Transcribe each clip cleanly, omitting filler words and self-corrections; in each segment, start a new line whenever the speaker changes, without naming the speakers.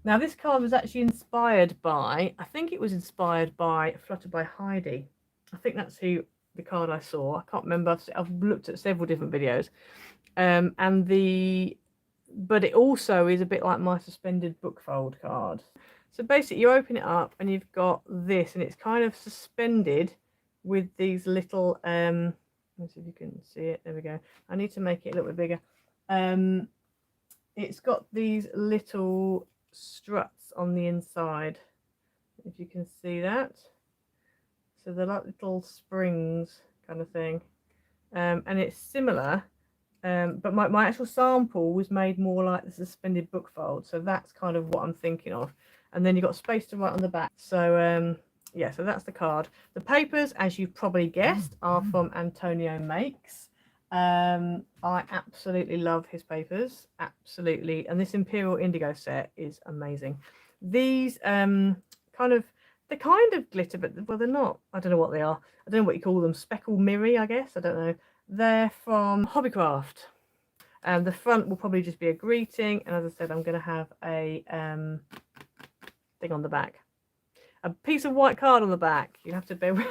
Now this card was actually inspired by, I think it was inspired by Flutter by Heidi. I think that's who the card I saw. I can't remember. I've looked at several different videos. But it also is a bit like my suspended bookfold card. So basically you open it up and you've got this, and it's kind of suspended with these little, let's see if you can see it. There we go. I need to make it a little bit bigger. It's got these little struts on the inside, if you can see that. So they're like little springs kind of thing. And it's similar, but my actual sample was made more like the suspended book fold, so that's kind of what I'm thinking of. And then you've got space to write on the back. So yeah, so that's the card. The papers, as you've probably guessed, are from Antonio Makes. I absolutely love his papers, absolutely. And this Imperial Indigo set is amazing. These they're kind of glitter, but well, they're not. I don't know what they are. I don't know what you call them. Speckle mirror, I guess. I don't know. They're from Hobbycraft. The front will probably just be a greeting, and as I said, I'm going to have a thing on the back, a piece of white card on the back. You have to bear with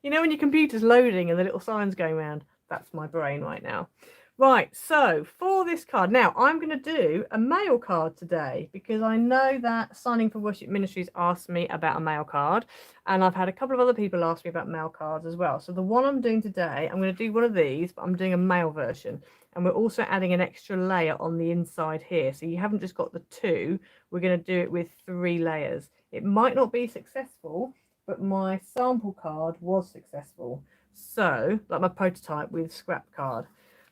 you know when your computer's loading and the little signs going around. That's my brain right now. Right, so for this card, now I'm going to do a mail card today, because I know that Signing for Worship Ministries asked me about a mail card, and I've had a couple of other people ask me about mail cards as well. So the one I'm doing today, I'm going to do one of these, but I'm doing a mail version, and we're also adding an extra layer on the inside here. So you haven't just got the two, we're going to do it with 3 layers. It might not be successful, but my sample card was successful. So, like my prototype with scrap card.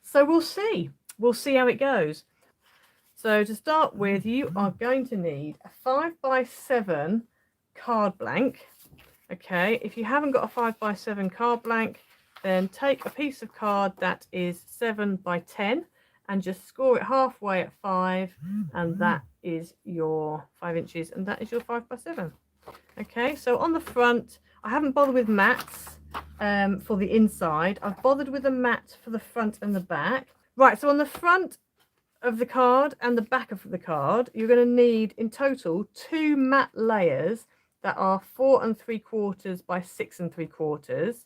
So we'll see. We'll see how it goes. So to start with, you are going to need a 5x7 card blank. Okay, if you haven't got a 5x7 card blank, then take a piece of card that is 7x10 and just score it halfway at 5, and that is your 5 inches, and that is your 5x7. Okay, so on the front, I haven't bothered with mats for the inside. I've bothered with a mat for the front and the back. Right, so on the front of the card and the back of the card, you're going to need in total 2 matte layers that are 4 3/4 by 6 3/4.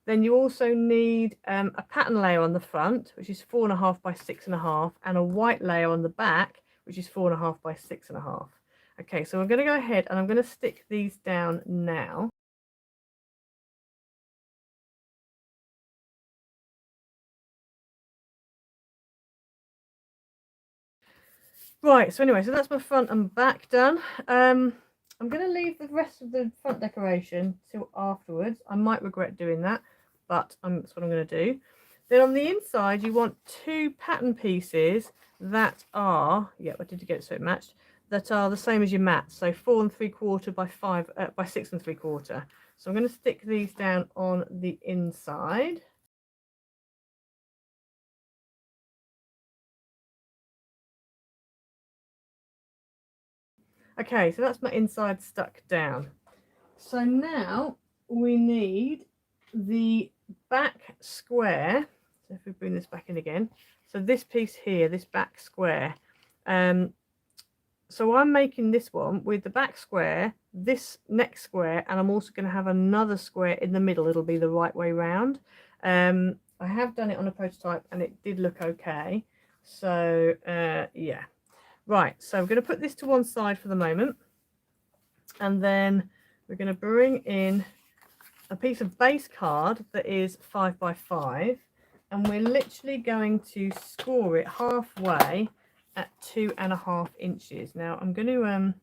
Then you also need a pattern layer on the front, which is 4.5 by 6.5, and a white layer on the back, which is 4.5 by 6.5. Okay, so I'm going to go ahead and I'm going to stick these down now. Right, so anyway, so that's my front and back done. I'm going to leave the rest of the front decoration till afterwards. I might regret doing that, but that's what I'm going to do. Then on the inside, you want 2 pattern pieces that are, yeah, I did get it so it matched, that are the same as your mats, so 4 3/4 by 5 by 6 3/4. So I'm going to stick these down on the inside. Okay, so that's my inside stuck down. So now we need the back square. So if we bring this back in again, so this piece here, this back square. So I'm making this one with the back square, this next square, and I'm also going to have another square in the middle. It'll be the right way round. I have done it on a prototype and it did look okay. So yeah. Right, so I'm going to put this to one side for the moment, and then we're going to bring in a piece of base card that is 5x5, and we're literally going to score it halfway at 2.5 inches. Now I'm going to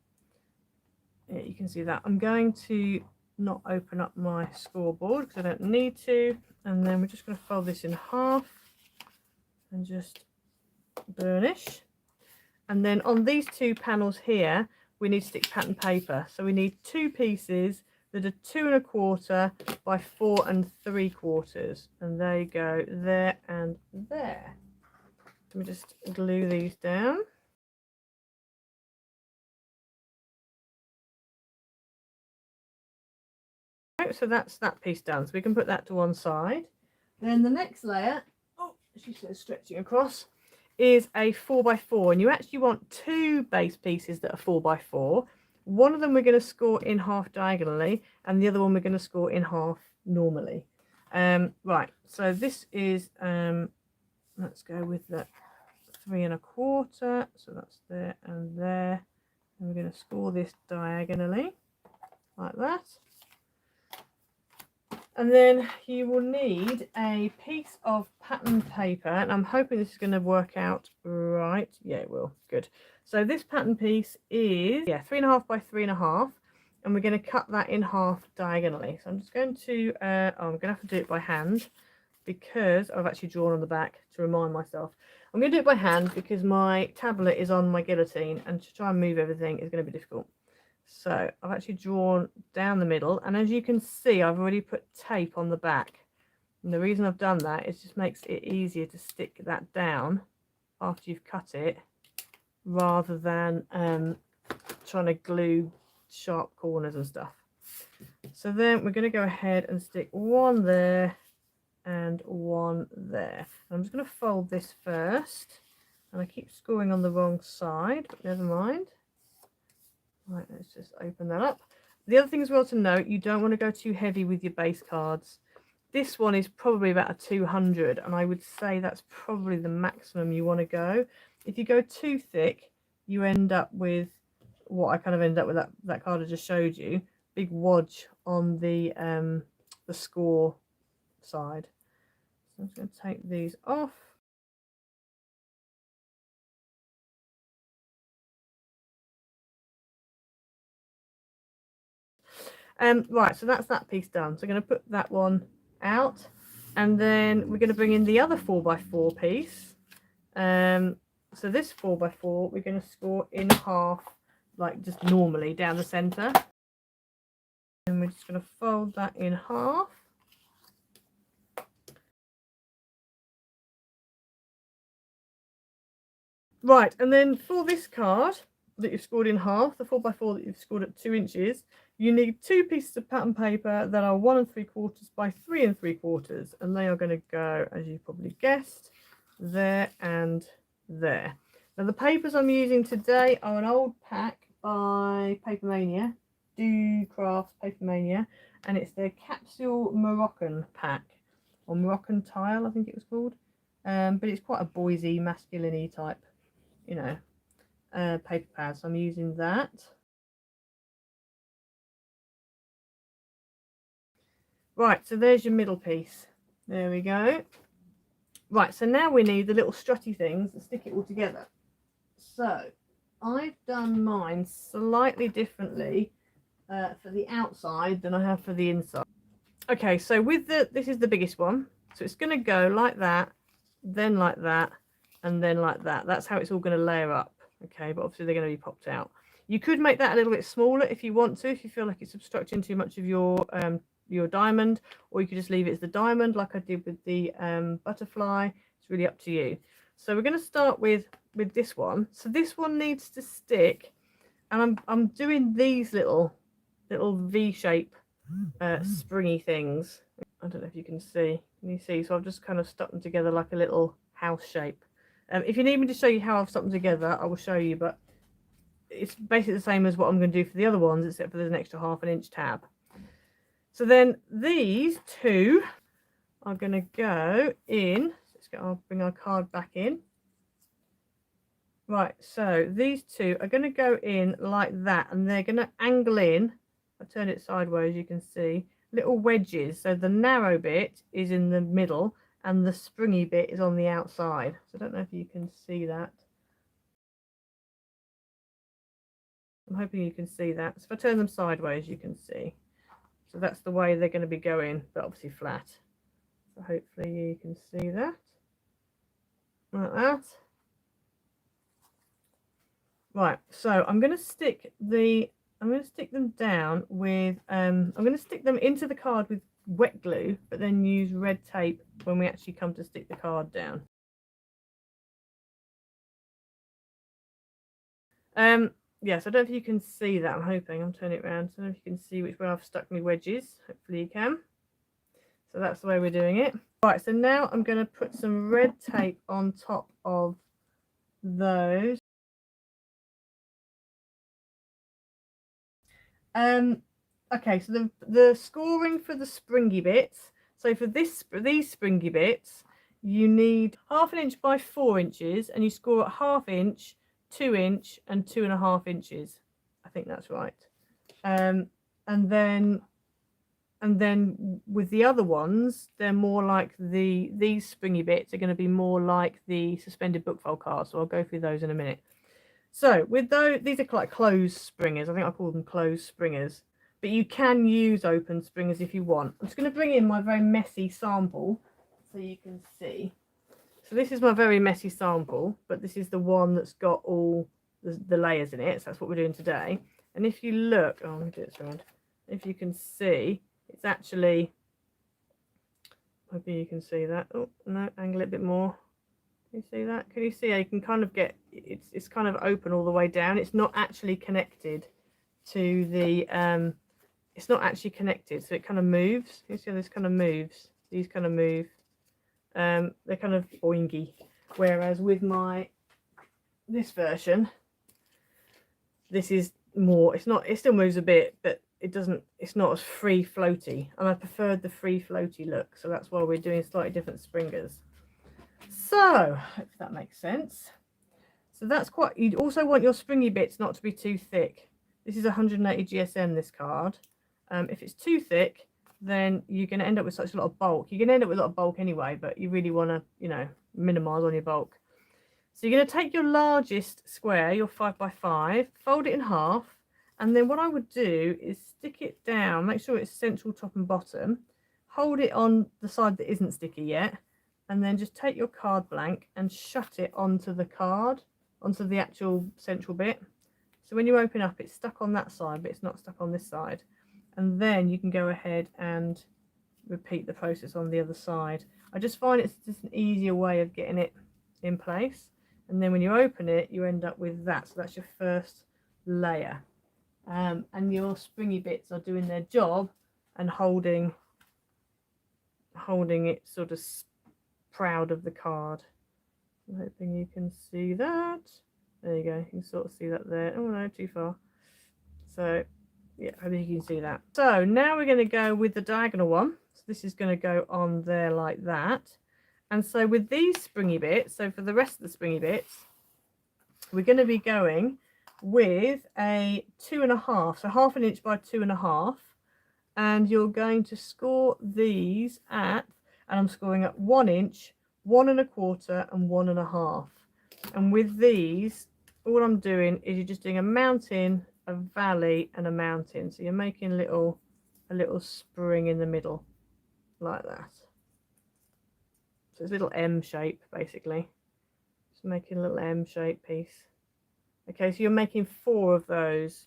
yeah, you can see that I'm going to not open up my scoreboard because I don't need to, and then we're just going to fold this in half and just burnish. And then on these 2 panels here, we need to stick pattern paper. So we need 2 pieces that are 2 1/4 by 4 3/4. And there you go, there and there. Let me just glue these down. So that's that piece done. So we can put that to one side. Then the next layer, oh, she's stretching across, is a 4x4, and you actually want 2 base pieces that are 4x4. One of them we're going to score in half diagonally, and the other one we're going to score in half normally. Right, so this is, let's go with the 3 1/4, so that's there and there, and we're going to score this diagonally like that. And then you will need a piece of pattern paper, and I'm hoping this is going to work out right. Yeah, it will. Good. So this pattern piece is 3.5 by 3.5, and we're going to cut that in half diagonally. So I'm just going to I'm going to have to do it by hand because I've actually drawn on the back to remind myself. I'm going to do it by hand because my tablet is on my guillotine, and to try and move everything is going to be difficult. So I've actually drawn down the middle, and as you can see, I've already put tape on the back. And the reason I've done that is just makes it easier to stick that down after you've cut it, rather than trying to glue sharp corners and stuff. So then we're going to go ahead and stick one there and one there. I'm just going to fold this first, and I keep scoring on the wrong side, but never mind. Right, let's just open that up. The other thing as well to note, you don't want to go too heavy with your base cards. This one is probably about a 200, and I would say that's probably the maximum you want to go. If you go too thick, you end up with what I kind of end up with, that card I just showed you, big wodge on the score side. So I'm just going to take these off. Right, so that's that piece done. So I'm going to put that one out, and then we're going to bring in the other 4x4 piece. So this 4x4 we're going to score in half, like just normally down the center, and we're just going to fold that in half. Right, and then for this card that you've scored in half, the 4x4 that you've scored at 2 inches, you need 2 pieces of pattern paper that are 1 3/4 by 3 3/4, and they are going to go, as you probably guessed, there and there. Now the papers I'm using today are an old pack by Papermania, Docrafts Papermania, and it's their Capsule Moroccan pack, or Moroccan tile I think it was called, but it's quite a boysy, masculine-y type, you know, paper pad, so I'm using that. Right, so there's your middle piece. There we go. Right, so now we need the little strutty things that stick it all together. So I've done mine slightly differently for the outside than I have for the inside. Okay, so with this is the biggest one, so it's going to go like that, then like that, and then like that. That's how it's all going to layer up. Okay, but obviously they're going to be popped out. You could make that a little bit smaller if you want to, if you feel like it's obstructing too much of your diamond, or you could just leave it as the diamond like I did with the butterfly. It's really up to you. So we're going to start with this one. So this one needs to stick, and I'm doing these little V-shape springy things. I don't know if you can see. Can you see? So I've just kind of stuck them together like a little house shape. If you need me to show you how I've stuck them together, I will show you, but it's basically the same as what I'm going to do for the other ones, except for there's an extra 1/2 inch tab. So then these two are going to go in. I'll bring our card back in. Right, so these two are going to go in like that, and they're going to angle in. I turn it sideways, you can see little wedges. So the narrow bit is in the middle, and the springy bit is on the outside. So I don't know if you can see that. I'm hoping you can see that. So if I turn them sideways, you can see. So that's the way they're going to be going, but obviously flat. So hopefully you can see that. Like that. Right, so I'm going to stick them down with I'm going to stick them into the card with wet glue, but then use red tape when we actually come to stick the card down. Yes, I don't know if you can see that. I'm hoping. I'm turning it around. So I don't know if you can see which way I've stuck my wedges. Hopefully you can. So that's the way we're doing it. Right, so now I'm going to put some red tape on top of those. Okay, so the scoring for the springy bits. So for these springy bits, you need 1/2 inch by 4 inches, and you score at 1/2 inch, 2 inch, and 2.5 inches. I think that's right. And then with the other ones, they're more like these springy bits are going to be more like the suspended bookfold cards. So I'll go through those in a minute. So with those, these are like closed springers. I think I call them closed springers, but you can use open springers if you want. I'm just going to bring in my very messy sample so you can see. So this is my very messy sample, but this is the one that's got all the layers in it. So that's what we're doing today. And if you look, oh, let me do this around. If you can see, it's actually, maybe you can see that. Oh, no, angle it a bit more. Can you see that? Can you see how you can kind of get, it's kind of open all the way down. It's not actually connected to the, it's not actually connected. So it kind of moves. You see how this kind of moves? These kind of move. They're kind of boingy. Whereas with this version, this is more, it's not, it still moves a bit, but it's not as free floaty, and I preferred the free floaty look, so that's why we're doing slightly different springers. So hope that makes sense. So that's quite, you'd also want your springy bits not to be too thick. This is 180 GSM, this card. If it's too thick, then you're going to end up with such a lot of bulk. You're going to end up with a lot of bulk anyway, but you really want to, you know, minimize on your bulk. So you're going to take your largest square, your 5x5, fold it in half, and then what I would do is stick it down, make sure it's central top and bottom, hold it on the side that isn't sticky yet, and then just take your card blank and shut it onto the card, onto the actual central bit. So when you open up, it's stuck on that side, but it's not stuck on this side. And then you can go ahead and repeat the process on the other side. I just find it's just an easier way of getting it in place. And then when you open it, you end up with that. So that's your first layer. And your springy bits are doing their job and holding it sort of proud of the card. I'm hoping you can see that. There you go. You can sort of see that there. Oh no, too far. So yeah, I think you can see that. So now we're going to go with the diagonal one. So this is going to go on there like that. And so with these springy bits, so for the rest of the springy bits, we're going to be going with a 2.5, so 1/2 inch by 2.5, and you're going to score these at, and I'm scoring at 1 inch, 1.25, and 1.5. And with these, all I'm doing is you're just doing a mountain, a valley, and a mountain. So you're making a little spring in the middle, like that. So it's a little M shape, basically. Just making a little M shape piece. Okay, so you're making 4 of those.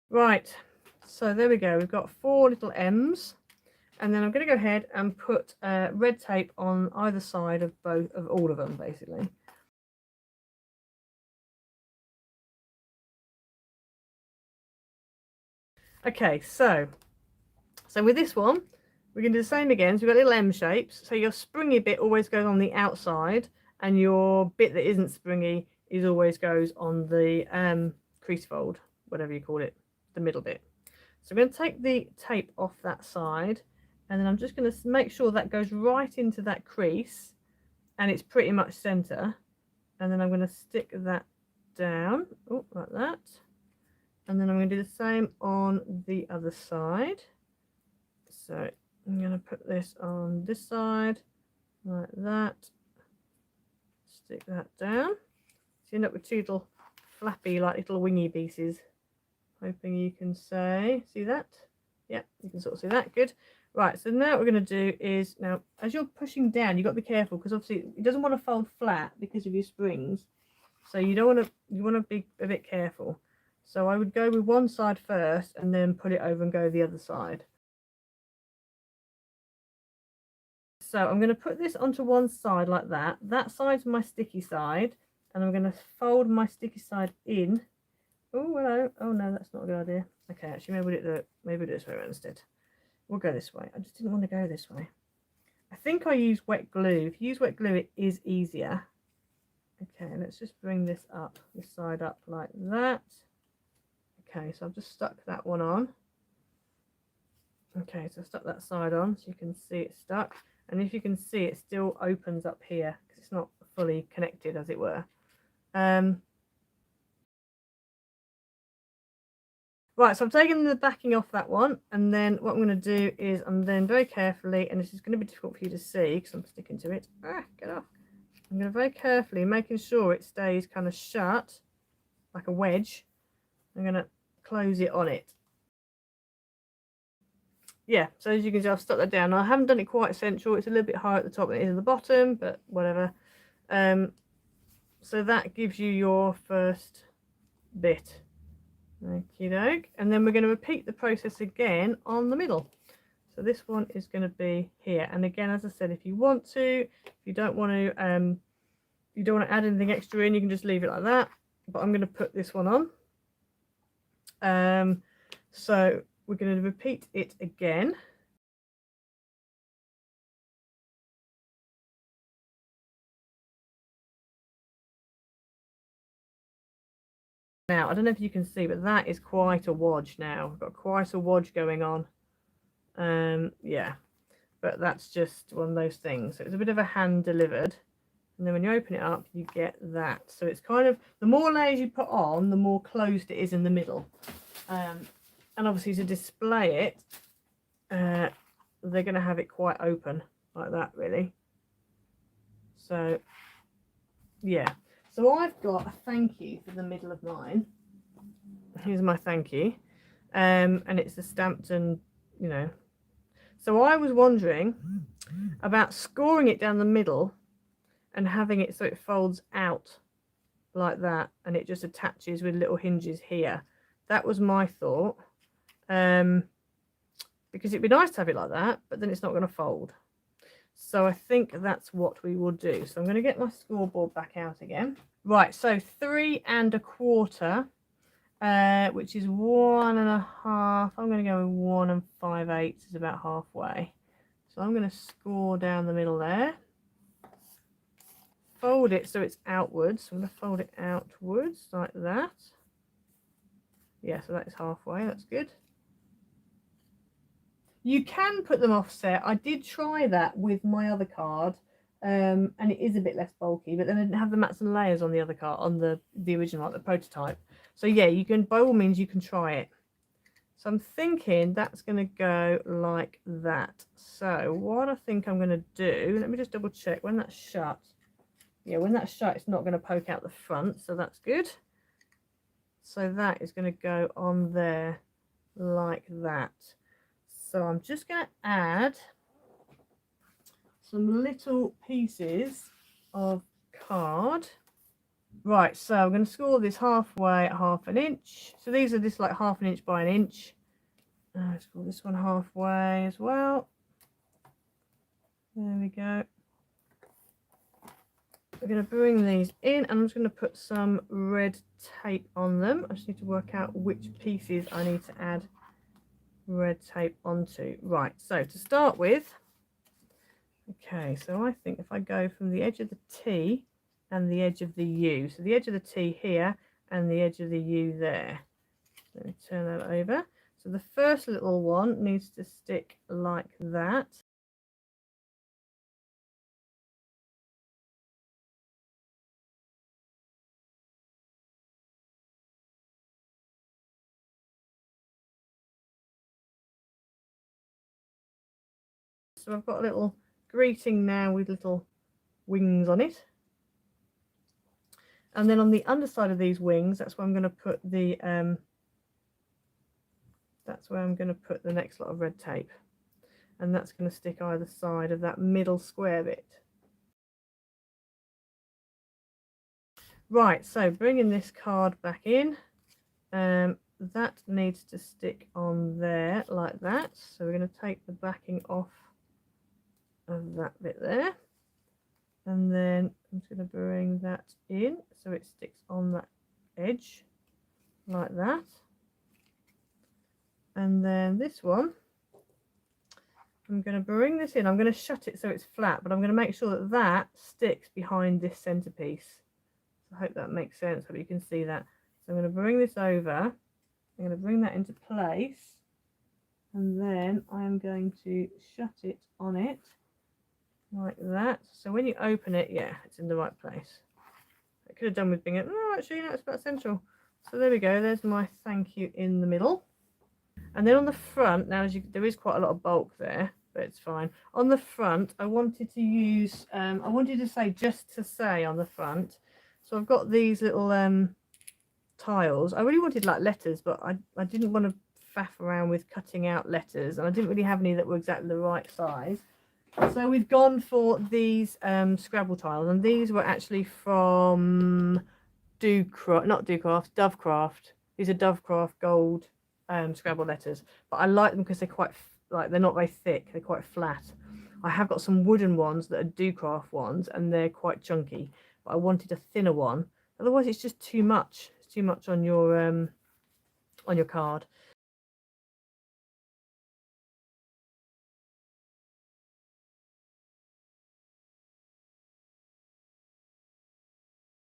Right, so there we go. We've got 4 little M's. And then I'm going to go ahead and put red tape on either side of all of them, basically. Okay, so with this one, we're going to do the same again. So we've got little M shapes. So your springy bit always goes on the outside, and your bit that isn't springy always goes on the crease fold, whatever you call it, the middle bit. So I'm going to take the tape off that side, and then I'm just going to make sure that goes right into that crease, and it's pretty much center. And then I'm going to stick that down, oh, like that. And then I'm going to do the same on the other side. So I'm going to put this on this side, like that. Stick that down. So you end up with 2 little flappy, like little wingy pieces. Hoping you can see that? Yeah, you can sort of see that. Good. Right, so now what we're going to do is, now as you're pushing down, you've got to be careful, because obviously it doesn't want to fold flat because of your springs. So you want to be a bit careful. So I would go with one side first and then put it over and go the other side. So I'm going to put this onto one side like that. That side's my sticky side, and I'm going to fold my sticky side in. Oh, hello. Oh no, that's not a good idea. Okay, actually maybe we'll do it this way instead. We'll go this way. I just didn't want to go this way. I think I use wet glue. If you use wet glue, it is easier. Okay, let's just bring this up, this side up like that. Okay, so I've just stuck that one on. Okay, so I've stuck that side on so you can see it's stuck. And if you can see, it still opens up here because it's not fully connected, as it were. Right, so I'm taking the backing off that one, and then what I'm going to do is I'm then very carefully, and this is going to be difficult for you to see because I'm sticking to it. Get off. I'm going to very carefully, making sure it stays kind of shut, like a wedge. I'm going to close it on it. Yeah, so as you can see, I've stuck that down. I haven't done it quite central. It's a little bit higher at the top than it is at the bottom, but whatever. So that gives you your first bit. Okie doke. And then we're going to repeat the process again on the middle. So this one is going to be here. And again, as I said, if you want to, if you don't want to, add anything extra in, you can just leave it like that. But I'm going to put this one on. So we're going to repeat it again. Now, I don't know if you can see, but that is quite a wodge now. I've got quite a wodge going on. Yeah, but that's just one of those things. So it's a bit of a hand delivered. And then when you open it up, you get that. So it's kind of, the more layers you put on, the more closed it is in the middle. And obviously to display it, they're going to have it quite open like that, really. So, yeah. So I've got a thank you for the middle of mine. Here's my thank you. And it's a stamped and, you know. So I was wondering about scoring it down the middle and having it so it folds out like that, and it just attaches with little hinges here. That was my thought. Because it'd be nice to have it like that, but then it's not going to fold. So I think that's what we will do. So I'm going to get my scoreboard back out again. Right, so 3 1/4, which is 1 1/2. I'm going to go with 1 5/8 is about halfway. So I'm going to score down the middle there. Fold it so it's outwards. So I'm going to fold it outwards like that. Yeah, so that is halfway. That's good. You can put them offset. I did try that with my other card, and it is a bit less bulky, but then I didn't have the mats and layers on the other card, on the original, like the prototype. So yeah, you can, by all means, you can try it. So I'm thinking that's going to go like that. So what I think I'm going to do, let me just double check when that's shut. Yeah, when that's shut, it's not going to poke out the front, so that's good. So that is going to go on there like that. So I'm just going to add some little pieces of card. Right, so I'm going to score this halfway at 1/2 inch. So these are just like 1/2 inch by 1 inch. Let's score this one halfway as well. There we go. We're going to bring these in, and I'm just going to put some red tape on them. I just need to work out which pieces I need to add red tape onto. Right, so to start with, okay, so I think if I go from the edge of the T and the edge of the U, so the edge of the T here and the edge of the U there. Let me turn that over. So the first little one needs to stick like that. So I've got a little greeting now with little wings on it. And then on the underside of these wings, that's where I'm going to put the next lot of red tape. And that's going to stick either side of that middle square bit. Right, so bringing this card back in, that needs to stick on there like that. So we're going to take the backing off of that bit there, and then I'm just going to bring that in so it sticks on that edge like that. And then this one, I'm going to bring this in. I'm going to shut it so it's flat, but I'm going to make sure that that sticks behind this centerpiece. So I hope that makes sense. Hope you can see that. So I'm going to bring this over. I'm going to bring that into place, and then I'm going to shut it on it like that. So when you open it, yeah, it's in the right place. I could have done with being it. No, actually, no, it's about central. So there we go. There's my thank you in the middle. And then on the front, now there is quite a lot of bulk there, but it's fine. On the front, I wanted to use, I wanted to say just to say on the front. So I've got these little tiles. I really wanted like letters, but I didn't want to faff around with cutting out letters, and I didn't really have any that were exactly the right size. So we've gone for these Scrabble tiles, and these were actually from Dovecraft. These are Dovecraft gold Scrabble letters, but I like them because they're quite they're not very thick, they're quite flat. I have got some wooden ones that are Docrafts ones, and they're quite chunky, but I wanted a thinner one, otherwise it's just too much. It's too much on your card.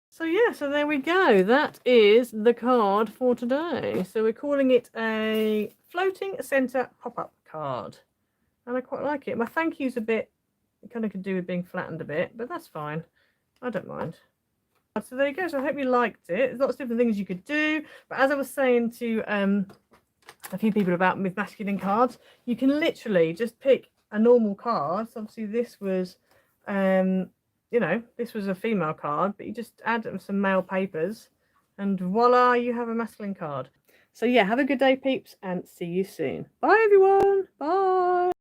So yeah, so there we go. That is the card for today. So we're calling it a floating centre pop-up card. And I quite like it. My thank you's a bit, it kind of could do with being flattened a bit, but that's fine. I don't mind. So there you go. So I hope you liked it. There's lots of different things you could do. But as I was saying to a few people about with masculine cards, you can literally just pick a normal card. So obviously this was you know, this was a female card, but you just add some male papers and voila, you have a masculine card. So yeah, have a good day, peeps, and see you soon. Bye everyone. Bye.